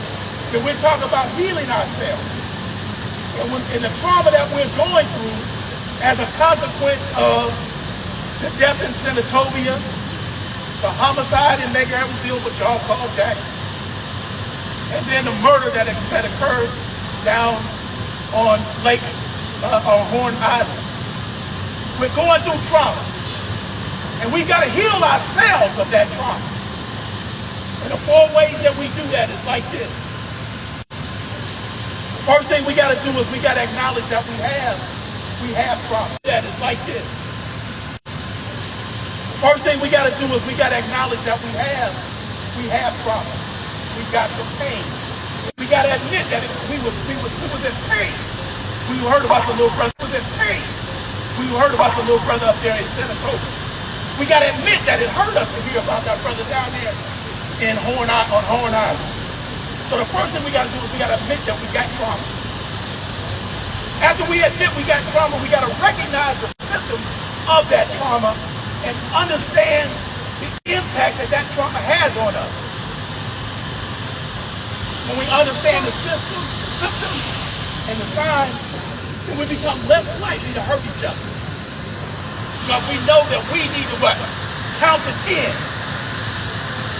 then we're talking about healing ourselves. And the trauma that we're going through as a consequence of the death in Senatobia, the homicide in Medgar Evers, which y'all call Jackson, and then the murder that occurred down on Horn Island. We're going through trauma. And we got to heal ourselves of that trauma. And the 4 ways that we do that is like this. The first thing we got to do is we got to acknowledge that we have trauma. That is like this. The first thing we got to do is we got to acknowledge that we have trauma. We've got some pain. We got to admit that we was in pain. We heard about the little brother who was in pain. We heard about the little brother up there in Senatobia. We got to admit that it hurt us to hear about that brother down there on Horn Island. So the first thing we got to do is we got to admit that we got trauma. After we admit we got trauma, we got to recognize the symptoms of that trauma and understand the impact that trauma has on us. When we understand the symptoms, and the signs, then we become less likely to hurt each other. Because we know that we need to what? Count to 10.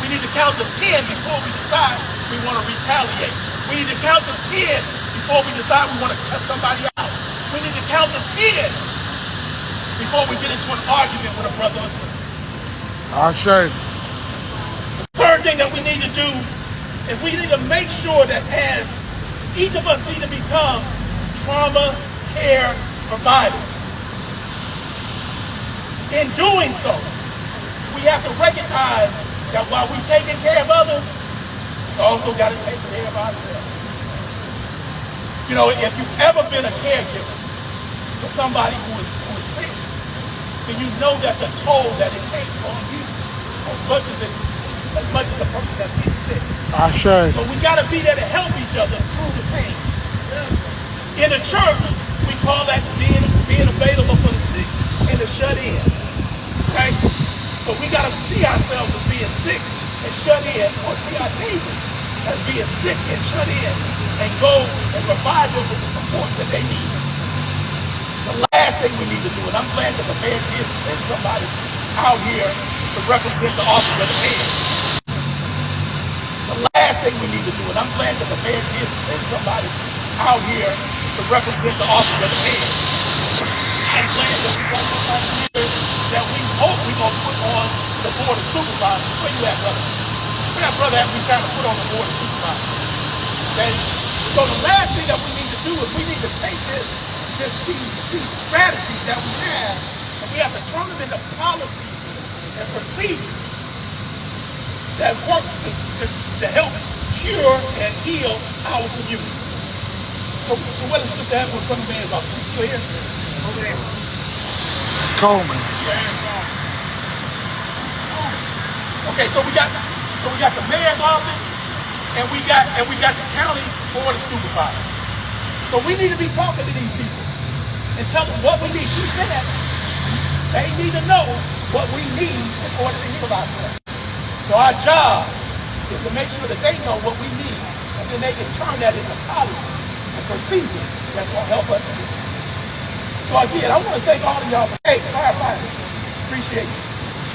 We need to count to 10 before we decide we want to retaliate. We need to count to 10 before we decide we want to cut somebody out. We need to count to 10 before we get into an argument with a brother or sister. I say. The third thing that we need to do is we need to make sure that as each of us need to become trauma care providers. In doing so, we have to recognize that while we're taking care of others, we also got to take care of ourselves. You know, if you've ever been a caregiver for somebody who is sick, then you know that the toll that it takes on you, as much as the person that's being sick. I say. So we got to be there to help each other through the pain. In the church, we call that being available for the sick and the shut in. Okay? So we got to see ourselves as being sick and shut in, or see our neighbors as being sick and shut in, and go and provide them with the support that they need. The last thing we need to do, and I'm glad that the mayor did send somebody out here to represent the office of the mayor. The last thing we need to do, and I'm glad that the mayor did send somebody out here to represent the office of the mayor. And plans that we got some leaders that we hope we're going to put on the board of supervisors. Where you at, brother? Where that brother that we trying to put on the board of supervisors? Okay? So the last thing that we need to do is we need to take these strategies that we have, and we have to turn them into policies and procedures that work to help cure and heal our community. So what is Sister Evelyn from the mayor's office? She's still here? Over there. Coleman. Okay, so we got the mayor's office, and we got the county board of supervisors. So we need to be talking to these people and tell them what we need. She said they need to know what we need in order to heal ourselves. So our job is to make sure that they know what we need, and then they can turn that into policy and procedures that's going to help us heal. So again, I want to thank all of y'all. Hey, firefighters, appreciate you.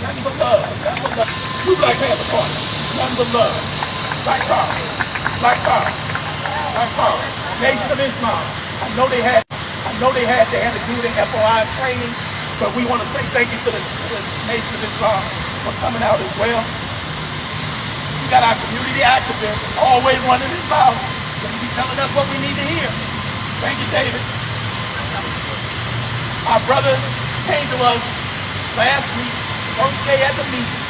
Nothing but love. Nothing but love. You Black Panther Party. Nothing but love. Black power. Black power. Black power. Nation of Islam. I know they had to do the FOI training, but we want to say thank you to the Nation of Islam for coming out as well. We got our community activists always running his mouth. They be telling us what we need to hear. Thank you, David. Our brother came to us last week, first day at the meeting.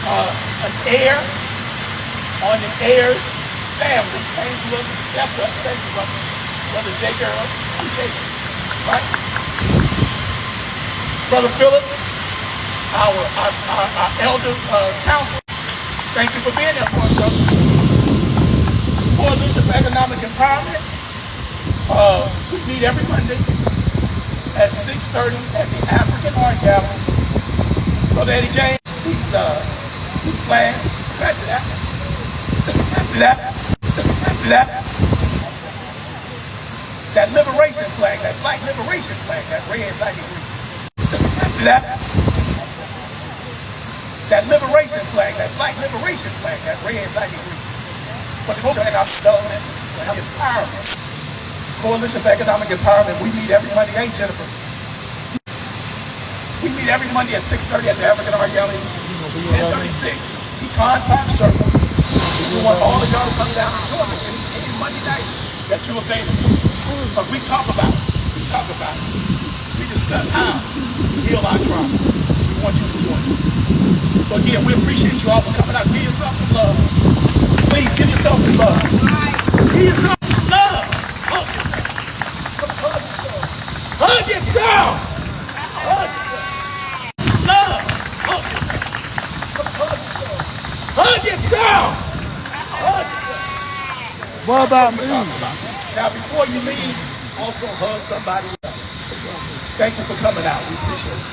An heir on the heir's family came to us and stepped up. Thank you, Brother J. Girl. Appreciate you. Right? Brother Phillips, our elder council, thank you for being there for us, brother. Coalition for Economic Empowerment. We meet every Monday at 6:30 at the African Art Gallery. Brother Eddie James, these flags, after that, that liberation flag, that black liberation flag, that red, black, and green. That liberation flag, that black liberation flag, that red, black, and green. But the most economic development and empowerment. Coalition for Economic Empowerment, we meet every Monday. Hey, Jennifer. We meet every Monday at 6:30 at the African Art Gallery, 1036 Econ Park Circle. We want all of y'all to come down and join us any Monday night that you're available. Because we talk about it. We discuss how to heal our trauma. We want you to join us. So again, we appreciate you all for coming out. Give yourself some love. Please give yourself some love. Give yourself some love. Hug yourself. Hug yourself. Hug yourself. Love. Hug yourself. Hug yourself. Hug yourself. What about me? Now, before you leave, also hug somebody else. Thank you for coming out. We appreciate it.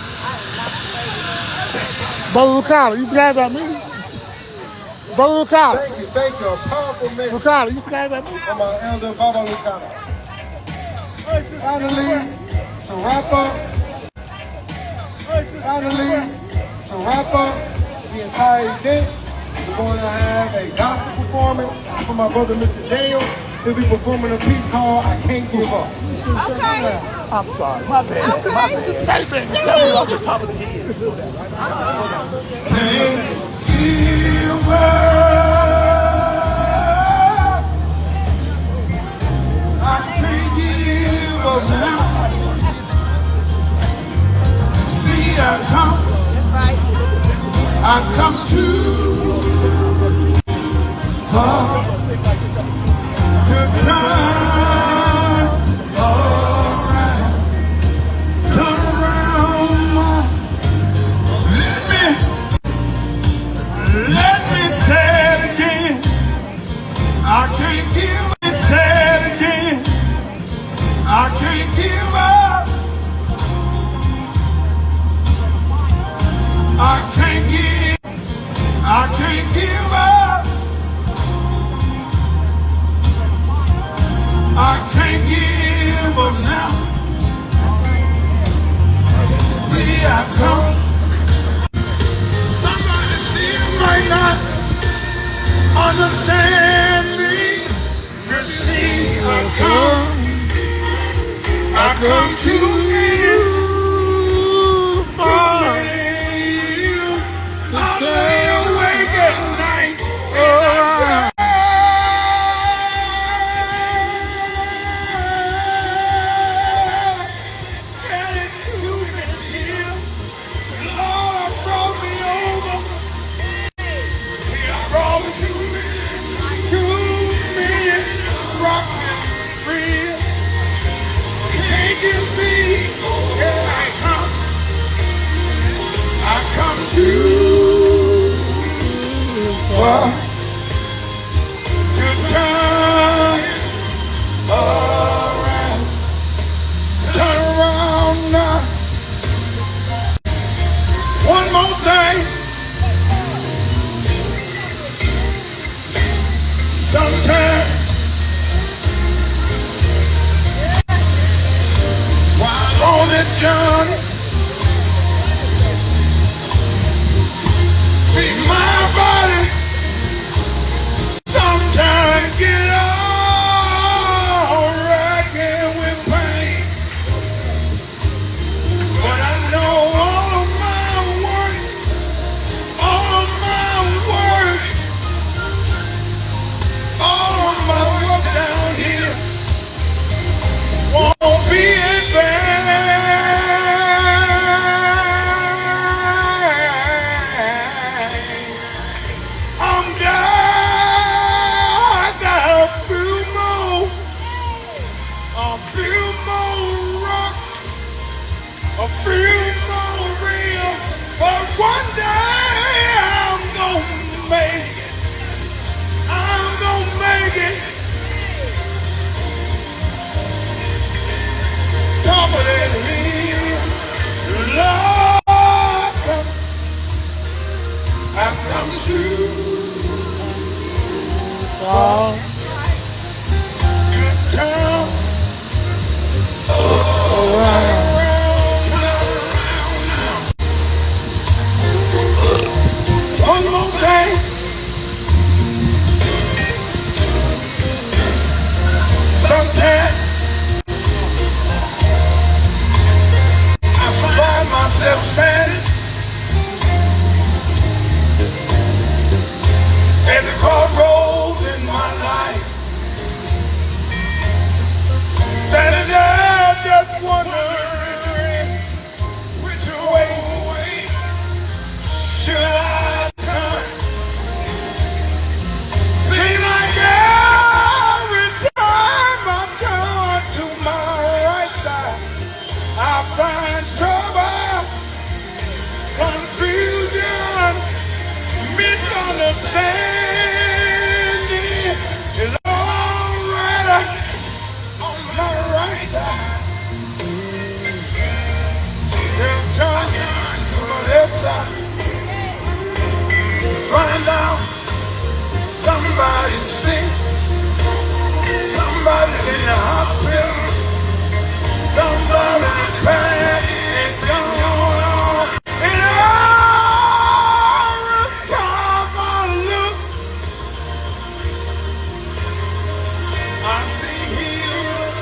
Brother Lucado, you forgot about me? Brother Lucado. Thank you. A powerful message. Lucado, you forgot about me? From our elder Baba Lucado. Finally, to wrap up the entire event, we're going to have a gospel performance from my brother Mr. Dale. He'll be performing a piece called I Can't Give Up. Okay. I'm sorry. My bad. Okay. My bad. That was off the top of the head. Can't give up. I can't give up now. See, I come too far to turn around, turn around. Let me say it again. I can't give up. Say it again. I can't give up. I can't give up. I can't give up now. See, I come. Somebody still might not understand me. But see, come to you for to stay awake at night. Just turn around now. One more thing. Sometimes while on that journey, see my body sometimes get all racking with pain, but I know all of my work down here won't be in vain. I'm down, I got a few more rock, a few more real, but one day I'm gonna make it. I'm gonna make it. Top of that hill, Lord, I've come to good town. One more thing. Sometimes I find myself sad at the crossroads in my life. Standing there just wondering which way should I turn. Seems like every time I turn to my right side, I find trouble, confusion, misunderstanding is already on my right side. Then turn to my left side, find out somebody's sick, somebody's in the hospital, somebody's bad is going on. And every time I look, I see healing,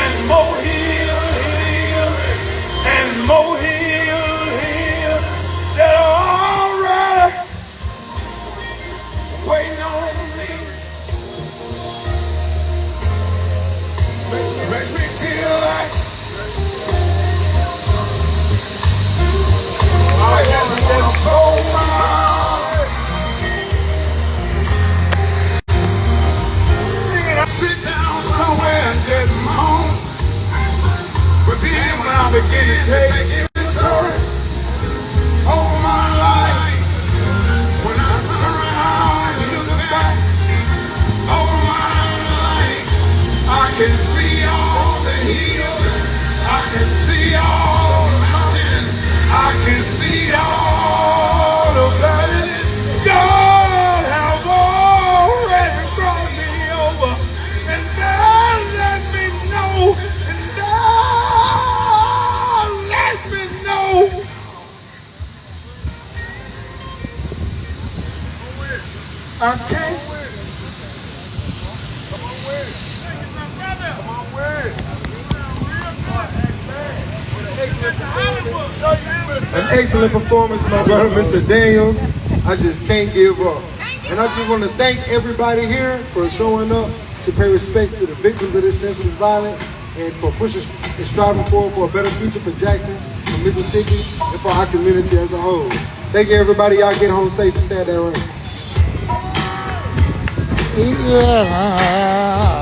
and more healing, and more healing that are already waiting on me. Makes me feel like I just want so much. I sit down somewhere and just moan, but then when I begin to take inventory over my life, when I turn around and look back over my life, I can see all the hills, I can see all the mountains, I can see all the valleys. God has already brought me over, and God let me know, and God let me I can't. An excellent performance, my brother, Mr. Daniels. I just can't give up. And I just want to thank everybody here for showing up to pay respects to the victims of this senseless violence and for pushing and striving forward for a better future for Jackson, for Mississippi, and for our community as a whole. Thank you, everybody. Y'all get home safe and stay at that range. Yeah.